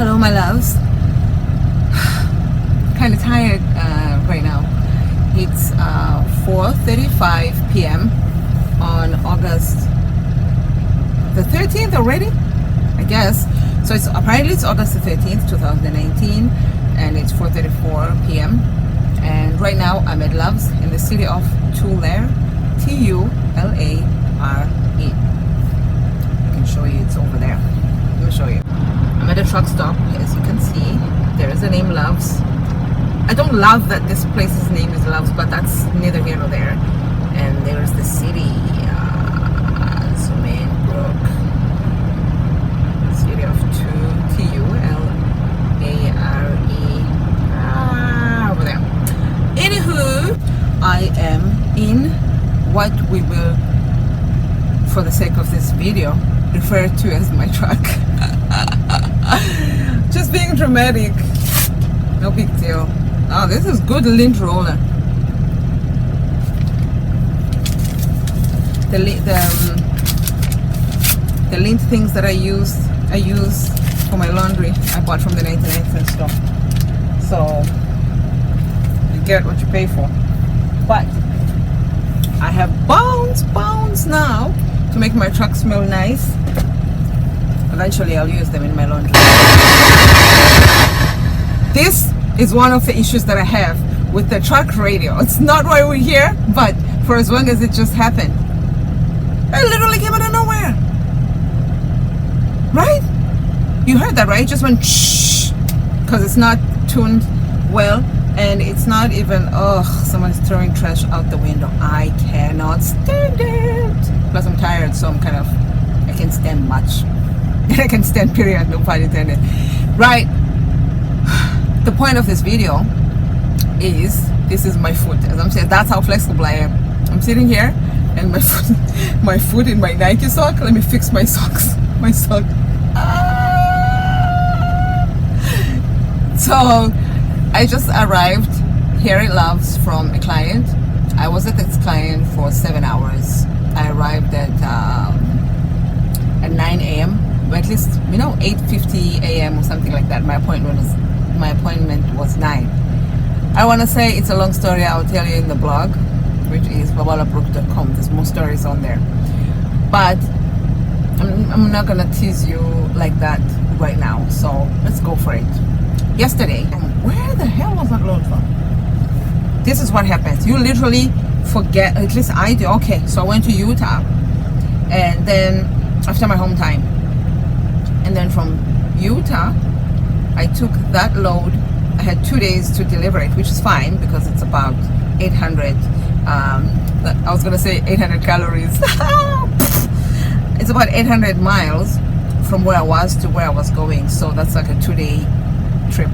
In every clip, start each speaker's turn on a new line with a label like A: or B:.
A: Hello, my loves. Kind of tired right now. It's 4:35 p.m. on August the 13th already, I guess. So it's August the 13th, 2019, and it's 4:34 p.m. And right now I'm at Love's in the city of Tulare, Tulare. I can show you, it's over there. Let me show you. I'm at a truck stop, as you can see. There is the name Love's. I don't love that this place's name is Love's, but that's neither here nor there. And there's the city, Brook, city of Tulare, over there. Anywho, I am in what we will, for the sake of this video, refer to as my truck. Just being dramatic, no big deal. Oh, this is good lint roller. The lint things that I use for my laundry. I bought from the 99-cent store. So you get what you pay for. But I have bounds now to make my truck smell nice. Eventually I'll use them in my laundry. This is one of the issues that I have with the truck radio. It's not why we're here, but for as long as it just happened. It literally came out of nowhere. Right? You heard that, right? It just went shh, because it's not tuned well, and it's not even, someone's throwing trash out the window. I cannot stand it. Plus I'm tired, so I can't stand much. I can stand, period, no pun intended. Right. The point of this video is, this is my foot. As I'm saying, that's how flexible I am. I'm sitting here and my foot in my Nike sock. Let me fix my socks. My sock. So I just arrived here at Love's from a client. I was at this client for 7 hours. I arrived at 9 a.m. Or at least 8:50 a.m. or something like that. My appointment was 9. I want to say it's a long story. I'll tell you in the blog, which is babalabrook.com. There's more stories on there, but I'm not gonna tease you like that right now. So let's go for it. Yesterday, where the hell was that load from? This is what happens. You literally forget. At least I do. Okay, so I went to Utah, and then after my home time, and then from Utah I took that load. I had 2 days to deliver it, which is fine because it's about 800 I was gonna say 800 calories. It's about 800 miles from where I was to where I was going, so that's like a 2-day trip.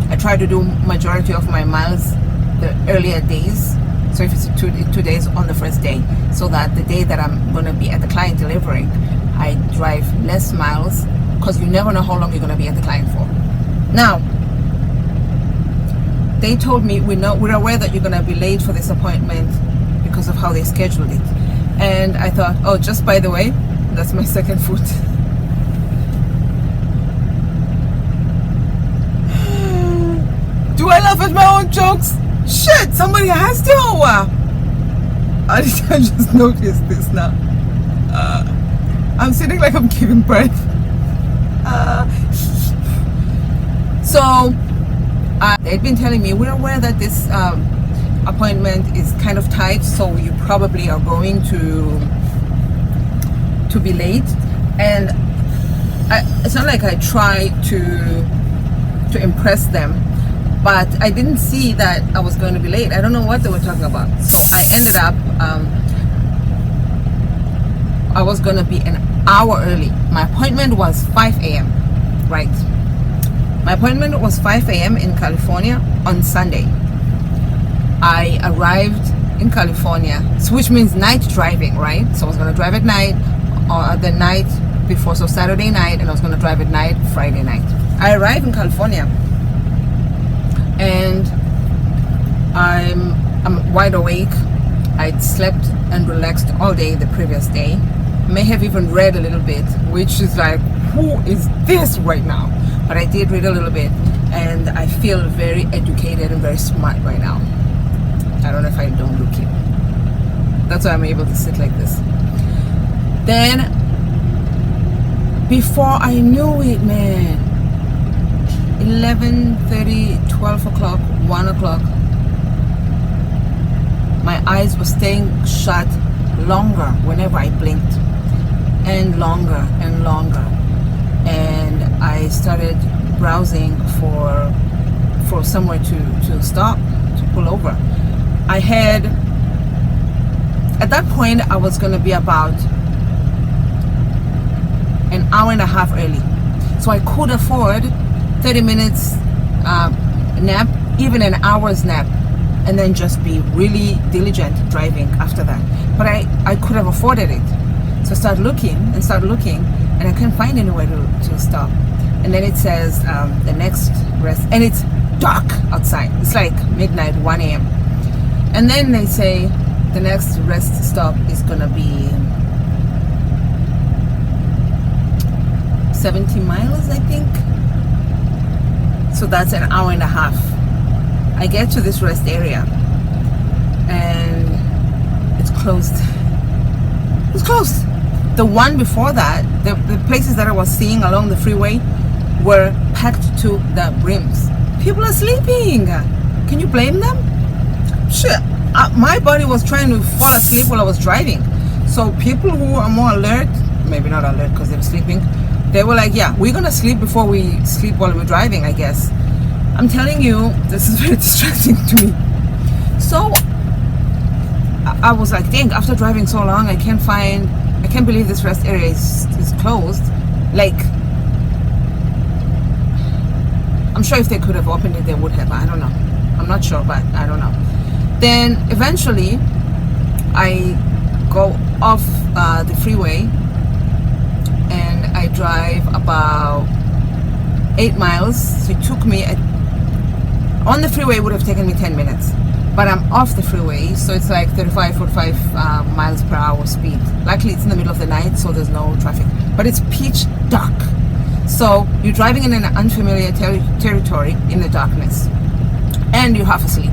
A: I try to do majority of my miles the earlier days, so if it's 2 days on the first day, so that the day that I'm gonna be at the client delivering, I drive less miles, because you never know how long you're going to be at the client for. Now, they told me, we're aware that you're going to be late for this appointment because of how they scheduled it. And I thought, oh, just by the way, that's my second foot. Do I laugh at my own jokes? Shit, somebody has to. I just noticed this now. I'm sitting like I'm giving birth. So they'd been telling me, we're aware that this appointment is kind of tight, so you probably are going to be late. And it's not like I tried to impress them, but I didn't see that I was going to be late. I don't know what they were talking about. So I ended up I was going to be an hour early. My appointment was 5 a.m. Right. My appointment was 5 a.m. in California on Sunday. I arrived in California, so which means night driving, right? So I was going to drive at night, or the night before, so Saturday night, and I was going to drive at night, Friday night. I arrived in California, and I'm wide awake. I'd slept and relaxed all day the previous day. May have even read a little bit, which is like, who is this right now? but I did read a little bit, and I feel very educated and very smart right now. I don't know if I don't look it. That's why I'm able to sit like this. Then, before I knew it, man, 11:30, 12 o'clock, 1 o'clock, my eyes were staying shut longer whenever I blinked, and longer and longer. And I started browsing for somewhere to stop, to pull over. I had, at that point, I was going to be about an hour and a half early. So I could afford 30 minutes nap, even an hour's nap, and then just be really diligent driving after that. But I could have afforded it. So I started looking, and I couldn't find anywhere to stop. And then it says the next rest, and it's dark outside. It's like midnight, 1 a.m. And then they say the next rest stop is gonna be 70 miles, I think. So that's an hour and a half. I get to this rest area, and it's closed. It's closed. The one before that, the places that I was seeing along the freeway were packed to the brims. People are sleeping. Can you blame them? Shit, my body was trying to fall asleep while I was driving. So people who are more alert, maybe not alert because they were sleeping, they were like, yeah, we're gonna sleep before we sleep while we're driving, I guess. I'm telling you, this is very distracting to me. So I was like, dang, after driving so long, I can't believe this rest area is closed. Like, I'm sure if they could have opened it, they would have. I don't know. I'm not sure, but I don't know. Then eventually, I go off the freeway, and I drive about 8 miles. So it took me, on the freeway it would have taken me 10 minutes. But I'm off the freeway, so it's like 35, 45 miles per hour speed. Luckily, it's in the middle of the night, so there's no traffic. But it's pitch dark. So you're driving in an unfamiliar territory in the darkness. And you're half asleep.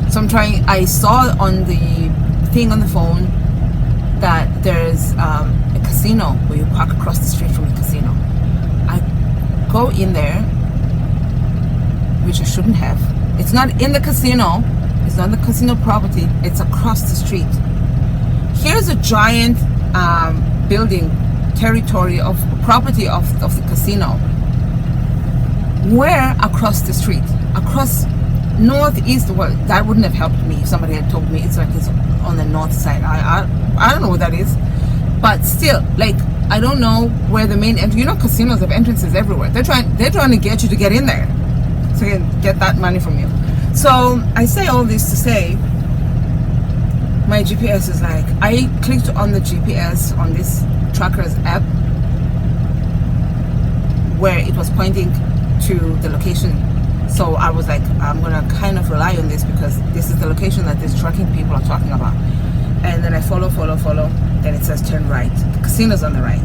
A: So I saw on the thing on the phone that there's a casino where you park across the street from the casino. I go in there, which I shouldn't have. It's not in the casino. It's not the casino property. It's across the street. Here's a giant building, territory of property of the casino. Where across the street? Across northeast. Well, that wouldn't have helped me if somebody had told me it's like it's on the north side. I don't know what that is. But still, like, I don't know where the main entrance. You know, casinos have entrances everywhere. They're trying to get you to get in there, so you can get that money from you. So I say all this to say, my GPS is like, I clicked on the GPS on this tracker's app where it was pointing to the location. So I was like, I'm gonna kind of rely on this because this is the location that these tracking people are talking about. And then I follow. Then it says turn right. The casino's on the right.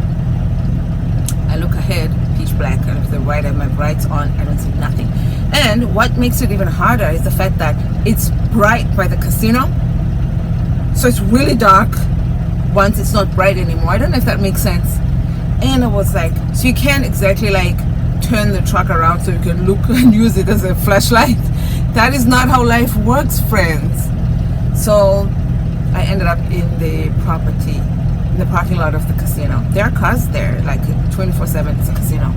A: I look ahead, pitch black, and to the right, I have my brights on. I don't see nothing. And what makes it even harder is the fact that it's bright by the casino, so it's really dark once it's not bright anymore. I don't know if that makes sense. And I was like, so you can't exactly like turn the truck around so you can look and use it as a flashlight. That is not how life works, friends. So I ended up in the parking lot of the casino. There are cars there, like 24/7. It's a casino.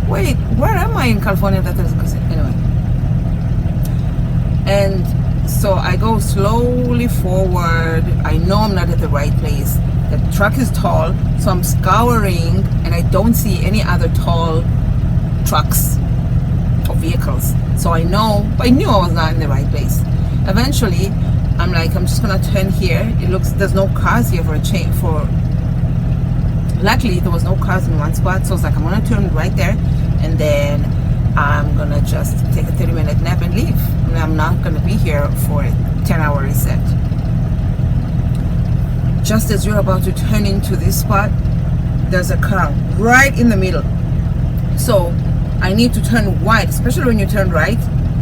A: Wait, where am I in California that there's a casino? Anyway. And so I go slowly forward. I know I'm not at the right place. The truck is tall, so I'm scouring, and I don't see any other tall trucks or vehicles. So I knew I was not in the right place. Eventually, I'm like, I'm just gonna turn here. It looks, there's no cars here luckily there was no cars in one spot, so I was like, I'm gonna turn right there, and then I'm gonna just take a 30-minute nap and leave. And I'm not gonna be here for a 10-hour reset. Just as you're about to turn into this spot, there's a car right in the middle. So I need to turn wide, especially when you turn right.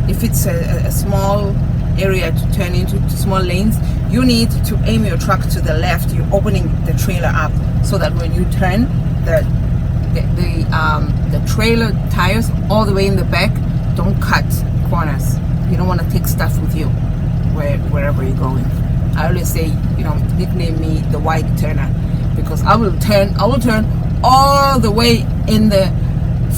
A: If it's a small area to turn into, to small lanes, you need to aim your truck to the left. You're opening the trailer up so that when you turn, the trailer tires all the way in the back don't cut corners. You don't want to take stuff with you wherever you're going. I always say, nickname me the wide turner, because I will turn all the way in the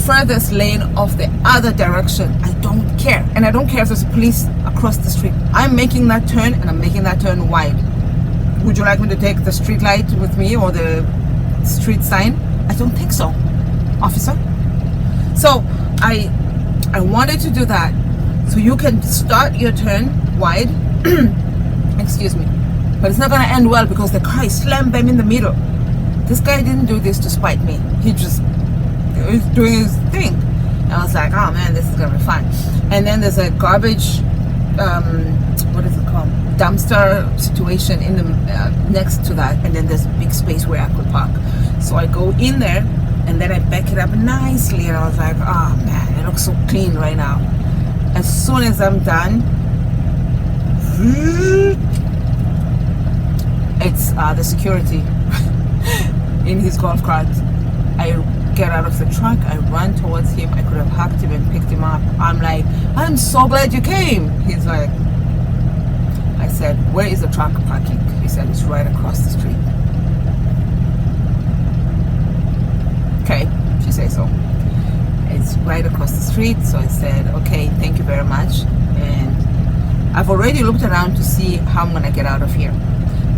A: furthest lane of the other direction. I don't care, and I don't care if there's police across the street. I'm making that turn, and I'm making that turn wide. Would you like me to take the street light with me or the street sign? I don't think so, officer. So I wanted to do that so you can start your turn wide. Excuse me, but it's not going to end well because the car is slam bam in the middle. This guy didn't do this to spite me. He was doing his thing. And I was like, oh man, this is gonna be fun. And then there's a garbage, what is it called? Dumpster situation in the next to that, and then there's a big space where I could park. So I go in there, and then I back it up nicely, and I was like, oh man, it looks so clean right now. As soon as I'm done, it's the security in his golf cart. I get out of the truck, I run towards him. I could have hugged him and picked him up. I'm like, I'm so glad you came. He's like, I said, where is the truck parking? He said, it's right across the street. Okay, she said so. It's right across the street. So I said, okay, thank you very much. And I've already looked around to see how I'm gonna get out of here.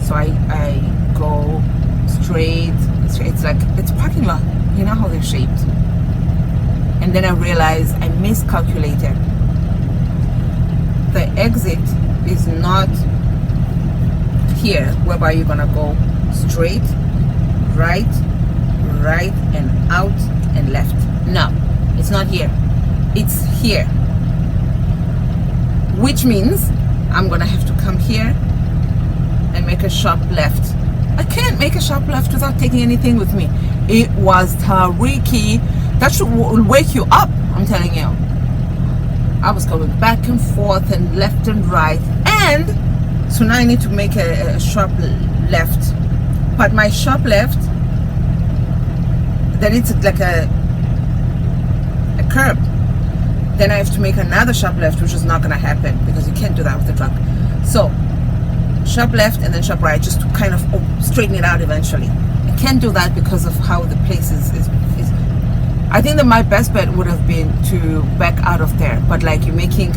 A: So I go straight. It's like, it's a parking lot. You know how they're shaped. And then I realized I miscalculated. The exit is not here, whereby you're gonna go straight, right, and out and left. No, it's not here. It's here. Which means I'm gonna have to come here and make a sharp left. I can't make a sharp left without taking anything with me. It was tariki. That should wake you up, I'm telling you. I was going back and forth and left and right, and so now I need to make a sharp left. But my sharp left, then it's like a curb. Then I have to make another sharp left, which is not going to happen because you can't do that with the truck. So sharp left and then sharp right, just to kind of straighten it out eventually. I can't do that because of how the place is. I think that my best bet would have been to back out of there, but like you're backing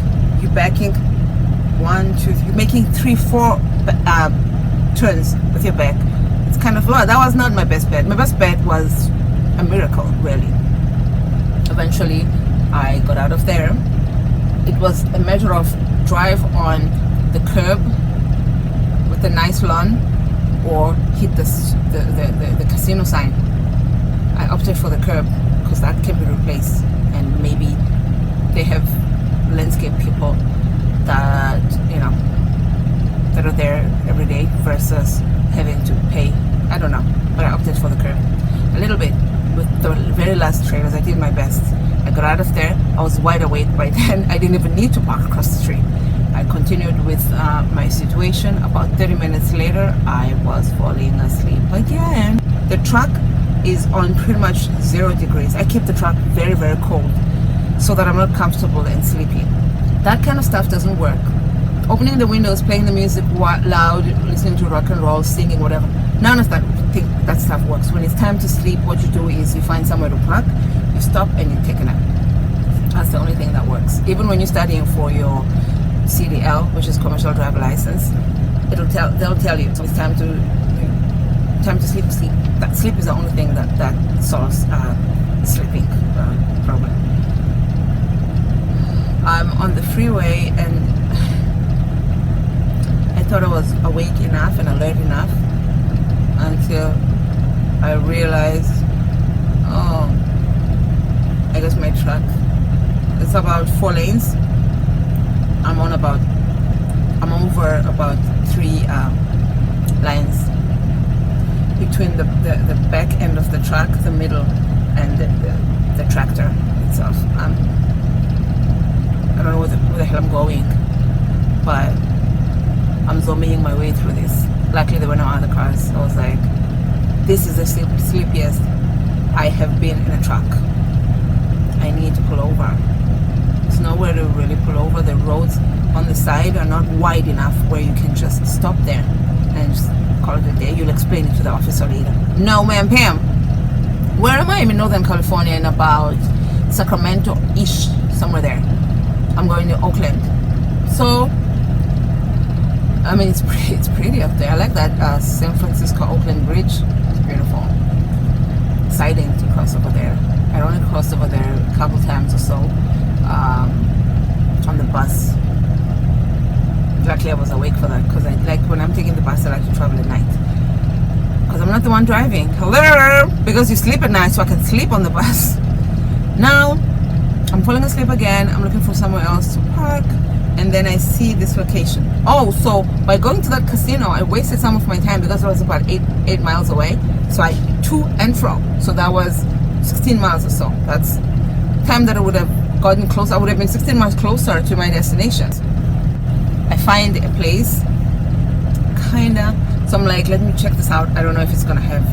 A: 1, 2, 3, you're making 3, 4 turns with your back. It's kind of, well, that was not my best bet. My best bet was a miracle, really. Eventually I got out of there. It was a measure of drive on the curb with a nice lawn, or hit the casino sign. I opted for the curb because that can be replaced, and maybe they have landscape people that that are there every day versus having to pay. I don't know, but I opted for the curb. A little bit with the very last trailers, I did my best. I got out of there. I was wide awake by then. I didn't even need to park across the street. I continued with my situation. About 30 minutes later, I was falling asleep again. The truck is on pretty much 0 degrees. I keep the truck very, very cold so that I'm not comfortable and sleepy. That kind of stuff doesn't work. Opening the windows, playing the music loud, listening to rock and roll, singing, whatever. None of that stuff works. When it's time to sleep, what you do is you find somewhere to park, you stop and you take a nap. That's the only thing that works. Even when you're studying for your CDL, which is commercial driver license, they'll tell you so it's time to sleep. That sleep is the only thing that solves sleeping problem. I'm on the freeway and I thought I was awake enough and alert enough until I realized, oh, I guess my truck, it's about 4 lanes. I'm over about 3 lines between the back end of the truck, the middle, and the tractor. itself. I don't know where the hell I'm going, but I'm zooming my way through this. Luckily there were no other cars. I was like, this is the sleepiest I have been in a truck. I need to pull over. There's nowhere to really pull over. The roads on the side are not wide enough where you can just stop there and just call it a day. You'll explain it to the officer later. No, ma'am, Pam. Where am I? I'm in Northern California, in about Sacramento-ish, somewhere there. I'm going to Oakland. So, I mean, it's pretty up there. I like that San Francisco-Oakland Bridge. It's beautiful. Exciting to cross over there. I only crossed over there a couple times or so on the bus. Luckily, I was awake for that, because I like, when I'm taking the bus, I like to travel at night. Because I'm not the one driving. Hello! Because you sleep at night, so I can sleep on the bus. Now, I'm falling asleep again. I'm looking for somewhere else to park. And then I see this location. Oh, so by going to that casino, I wasted some of my time because it was about 8 miles away. So I to and fro. So that was 16 miles or so. That's time that I would have gotten closer. I would have been 16 miles closer to my destination. I find a place, kinda. So I'm like, let me check this out. I don't know if it's gonna have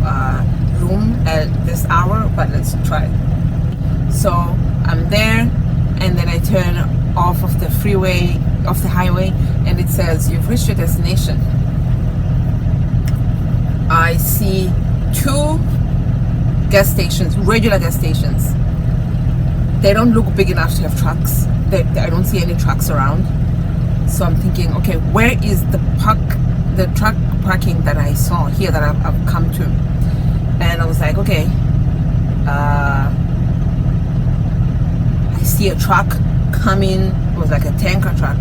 A: room at this hour, but let's try. So I'm there, and then I turn off of the freeway, off the highway, and it says you've reached your destination. I see 2 gas stations, regular gas stations. They don't look big enough to have trucks. I don't see any trucks around. So I'm thinking, okay, where is the truck parking that I saw here that I've come to? And I was like, okay, I see a truck coming. It was like a tanker truck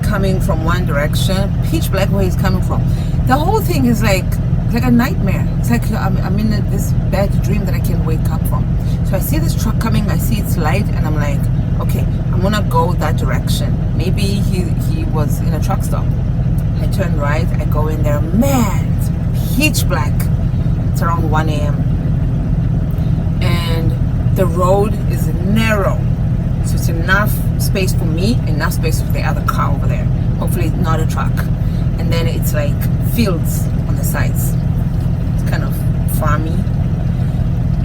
A: coming from one direction, pitch black where he's coming from. The whole thing is like a nightmare. It's like I'm in this bad dream that I can't wake up from. So I see this truck coming, I see its light, and I'm like, okay, I'm gonna go that direction. Maybe he was in a truck stop. I turn right, I go in there. Man, it's pitch black. It's around 1 a.m. and the road is narrow. So it's enough space for me, enough space for the other car over there. Hopefully it's not a truck. And then it's like fields on the sides. It's kind of farmy.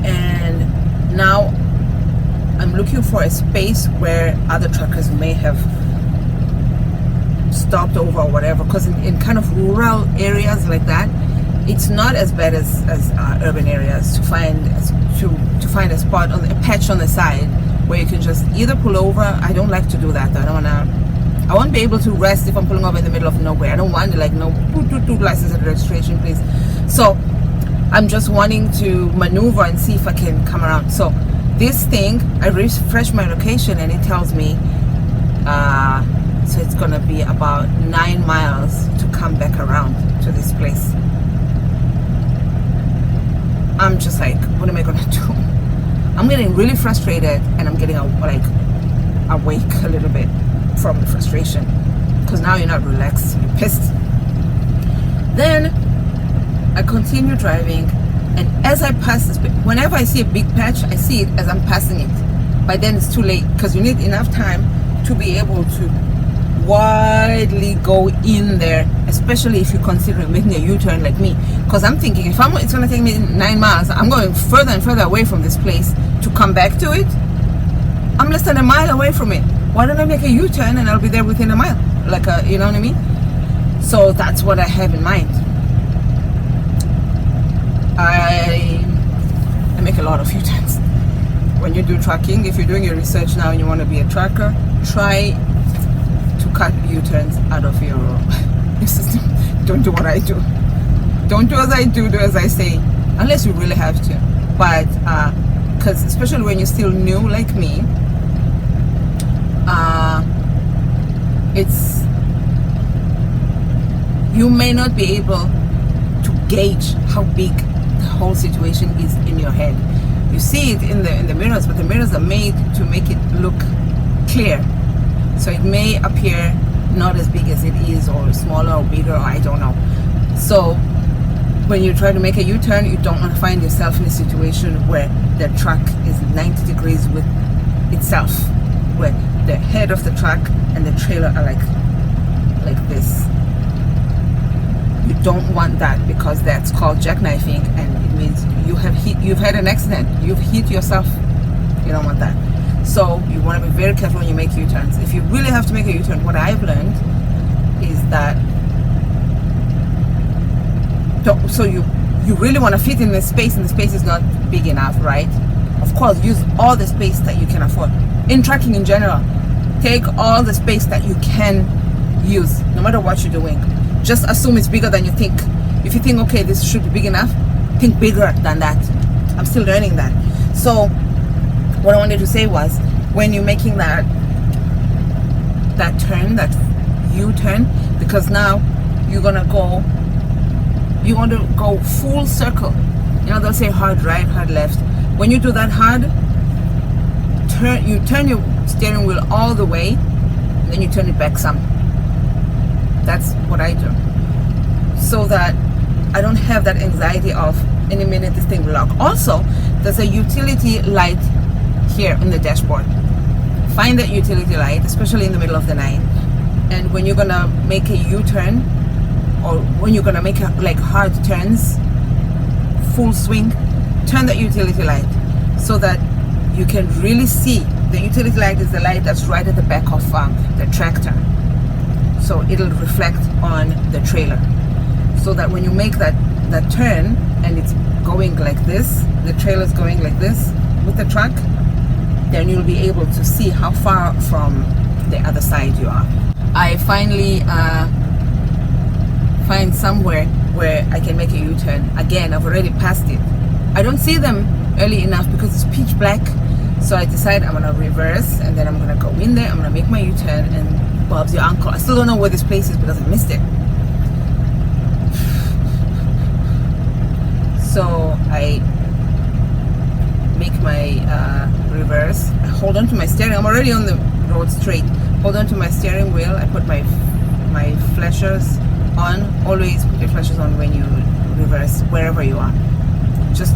A: And now I'm looking for a space where other truckers may have stopped over or whatever. Because in kind of rural areas like that, it's not as bad as urban areas to find a spot, on a patch on the side where you can just either pull over. I don't like to do that. I won't be able to rest if I'm pulling over in the middle of nowhere. I don't want like no license and registration, please. So I'm just wanting to maneuver and see if I can come around. So this thing, I refresh my location and it tells me so it's gonna be about 9 miles to come back around to this place. I'm just like, what am I gonna do? I'm getting really frustrated, and I'm getting like awake a little bit from the frustration, because now you're not relaxed, you're pissed. Then I continue driving, and as I pass this, whenever I see a big patch, I see it as I'm passing it. By then it's too late, because you need enough time to be able to widely go in there, especially if you're considering making a U-turn like me. Because I'm thinking, if it's going to take me 9 miles, I'm going further and further away from this place to come back to it. I'm less than a mile away from it. Why don't I make a U-turn and I'll be there within a mile? You know what I mean? So that's what I have in mind. I make a lot of U-turns. When you do trucking, if you're doing your research now and you want to be a trucker, try to cut U-turns out of your system. Don't do what I do. Don't do as I do as I say, unless you really have to. But because especially when you're still new like me, you may not be able to gauge how big the whole situation is in your head. You see it in the mirrors, but the mirrors are made to make it look clear. So it may appear not as big as it is, or smaller or bigger, or I don't know. So when you try to make a U-turn, you don't want to find yourself in a situation where the truck is 90 degrees with itself, where the head of the truck and the trailer are like this. You don't want that, because that's called jackknifing, and it means you've had an accident, you've hit yourself. You don't want that. So you want to be very careful when you make U-turns. If you really have to make a U-turn, what I've learned is that so you really want to fit in the space, and the space is not big enough, right? Of course, use all the space that you can afford. In trucking in general, take all the space that you can use, no matter what you're doing. Just assume it's bigger than you think. If you think, okay, this should be big enough, think bigger than that. I'm still learning that. So what I wanted to say was, when you're making that turn, that U-turn, because now you want to go full circle. You know, they'll say hard right, hard left. When you do that hard you turn your steering wheel all the way, and then you turn it back some. That's what I do, so that I don't have that anxiety of any minute this thing will lock. Also, there's a utility light here in the dashboard. Find that utility light, especially in the middle of the night, and when you're gonna make a U-turn, or when you're gonna make like hard turns, full swing, turn that utility light so that you can really see. The utility light is the light that's right at the back of the tractor, so it'll reflect on the trailer, so that when you make that turn and it's going like this, the trailer's going like this with the truck, then you'll be able to see how far from the other side you are. I finally find somewhere where I can make a U-turn. Again, I've already passed it. I don't see them early enough because it's pitch black, so I decide I'm gonna reverse, and then I'm gonna go in there, I'm gonna make my U-turn, and Bob's your uncle. I still don't know where this place is because I missed it. So I make my reverse. I hold on to my steering. I'm already on the road straight. Hold on to my steering wheel. I put my flashers on. Always put your flashers on when you reverse, wherever you are. Just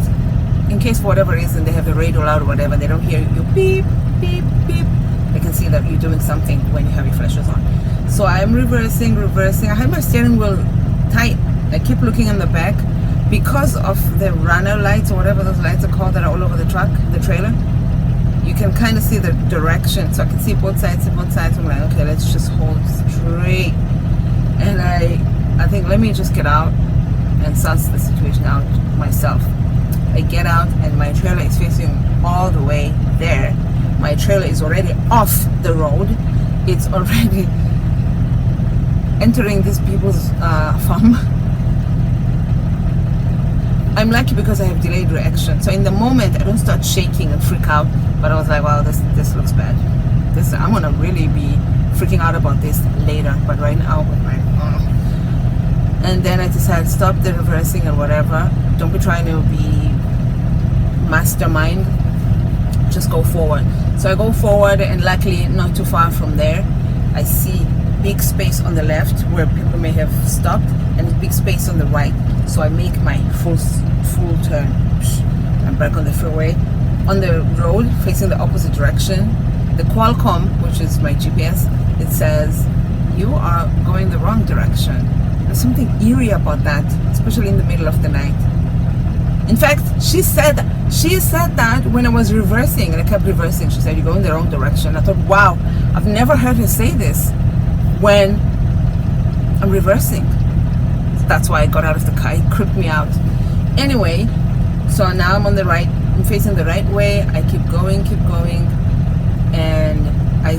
A: in case for whatever reason they have the radio loud or whatever, they don't hear you beep, beep, beep. They can see that you're doing something when you have your flashers on. So I'm reversing. I have my steering wheel tight. I keep looking in the back. Because of the runner lights, or whatever those lights are called, that are all over the truck, the trailer, you can kind of see the direction. So I can see both sides. I'm like, okay, let's just hold straight. And I think, let me just get out and suss the situation out myself. I get out, and my trailer is facing all the way there. My trailer is already off the road. It's already entering these people's farm. I'm lucky because I have delayed reaction. So in the moment, I don't start shaking and freak out. But I was like, wow, this looks bad. I'm gonna really be freaking out about this later. But right now, with my and then I decided, stop the reversing and whatever. Don't be trying to be mastermind. Just go forward. So I go forward, and luckily, not too far from there, I see big space on the left where people may have stopped, and a big space on the right. So I make my full turn. I'm back on the freeway, on the road facing the opposite direction. The Qualcomm, which is my GPS, it says you are going the wrong direction. There's something eerie about that, especially in the middle of the night. In fact, she said that when I was reversing, and I kept reversing. She said, you're going the wrong direction. I thought, wow, I've never heard her say this when I'm reversing. That's why I got out of the car. It creeped me out. Anyway, so now I'm on the right. I'm facing the right way. I keep going, and I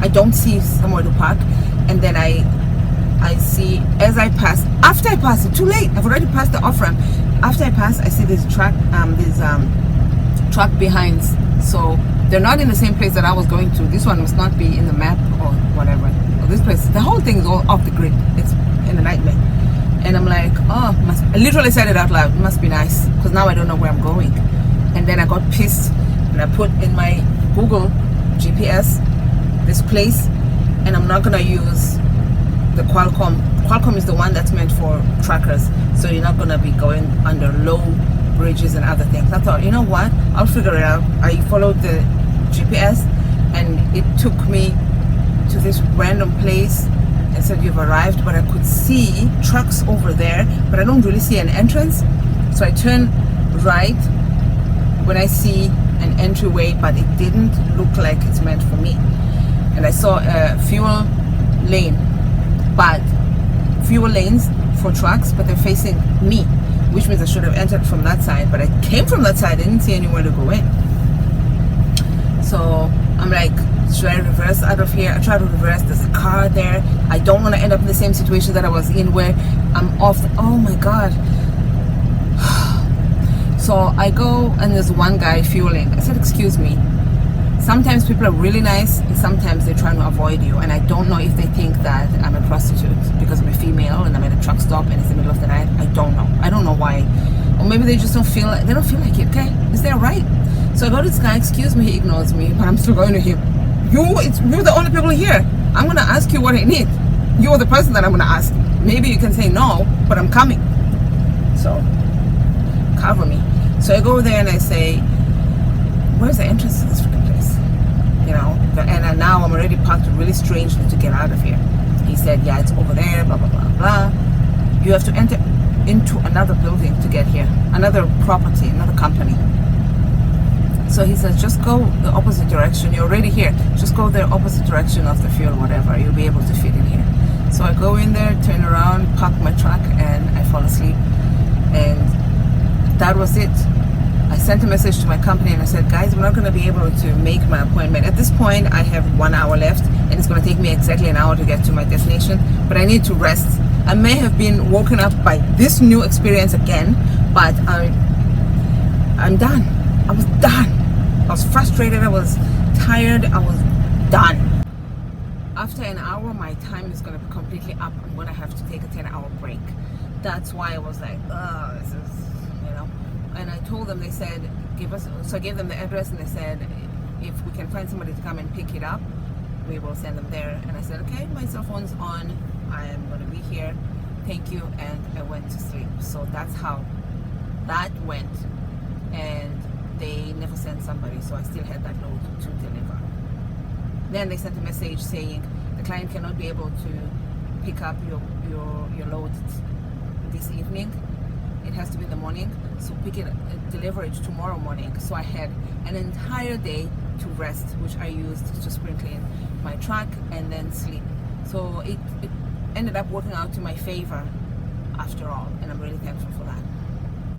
A: don't see somewhere to park. And then I see, as I pass, after I pass, it's too late. I've already passed the off ramp. After I pass, I see this truck behinds. So they're not in the same place that I was going to. This one must not be in the map or whatever. Or this place, the whole thing is all off the grid. It's in a nightmare. And I'm like, oh, I literally said it out loud. It must be nice, because now I don't know where I'm going. And then I got pissed, and I put in my Google GPS this place, and I'm not gonna use the Qualcomm. Qualcomm is the one that's meant for trackers, so you're not gonna be going under low bridges and other things. I thought, you know what, I'll figure it out. I followed the GPS and it took me to this random place and said you've arrived, but I could see trucks over there, but I don't really see an entrance. So I turn right when I see an entryway, but it didn't look like it's meant for me. And I saw a fuel lane, but fuel lanes for trucks, but they're facing me, which means I should have entered from that side, but I came from that side. I didn't see anywhere to go in. So I'm like, should I reverse out of here? I try to reverse. There's a car there. I don't want to end up in the same situation that I was in where I'm off. Oh my God. So I go and there's one guy fueling. I said, excuse me. Sometimes people are really nice and sometimes they're trying to avoid you. And I don't know if they think that I'm a prostitute because I'm a female and I'm at a truck stop and it's the middle of the night. I don't know. I don't know why. Or maybe they just don't feel like it, okay? Is that right? So I go to this guy, excuse me, he ignores me, but I'm still going to him. You're the only people here. I'm gonna ask you what I need. You're the person that I'm gonna ask. Maybe you can say no, but I'm coming. So cover me. So I go there and I say, where's the entrance to this freaking place? You know, and now I'm already parked really strangely to get out of here. He said, yeah, it's over there, blah, blah, blah, blah. You have to enter into another building to get here, another property, another company. So he says, just go the opposite direction. You're already here. Just go the opposite direction of the fuel, whatever. You'll be able to fit in here. So I go in there, turn around, park my truck, and I fall asleep. And that was it. I sent a message to my company and I said, guys, I'm not going to be able to make my appointment. At this point, I have 1 hour left and it's going to take me exactly an hour to get to my destination, but I need to rest. I may have been woken up by this new experience again, but I'm done. I was done. I was frustrated. I was tired. I was done. After an hour, my time is going to be completely up. I'm going to have to take a 10-hour break. That's why I was like, oh, this is, you know. And I told them, they said, so I gave them the address and they said, if we can find somebody to come and pick it up, we will send them there. And I said, okay, my cell phone's on. I am going to be here. Thank you. And I went to sleep. So that's how that went. And they never sent somebody, so I still had that load to deliver. Then they sent a message saying the client cannot be able to pick up your load this evening. It has to be in the morning, so deliver it tomorrow morning. So I had an entire day to rest, which I used to spring clean my truck and then sleep. So it ended up working out to my favor after all, and I'm really thankful for that.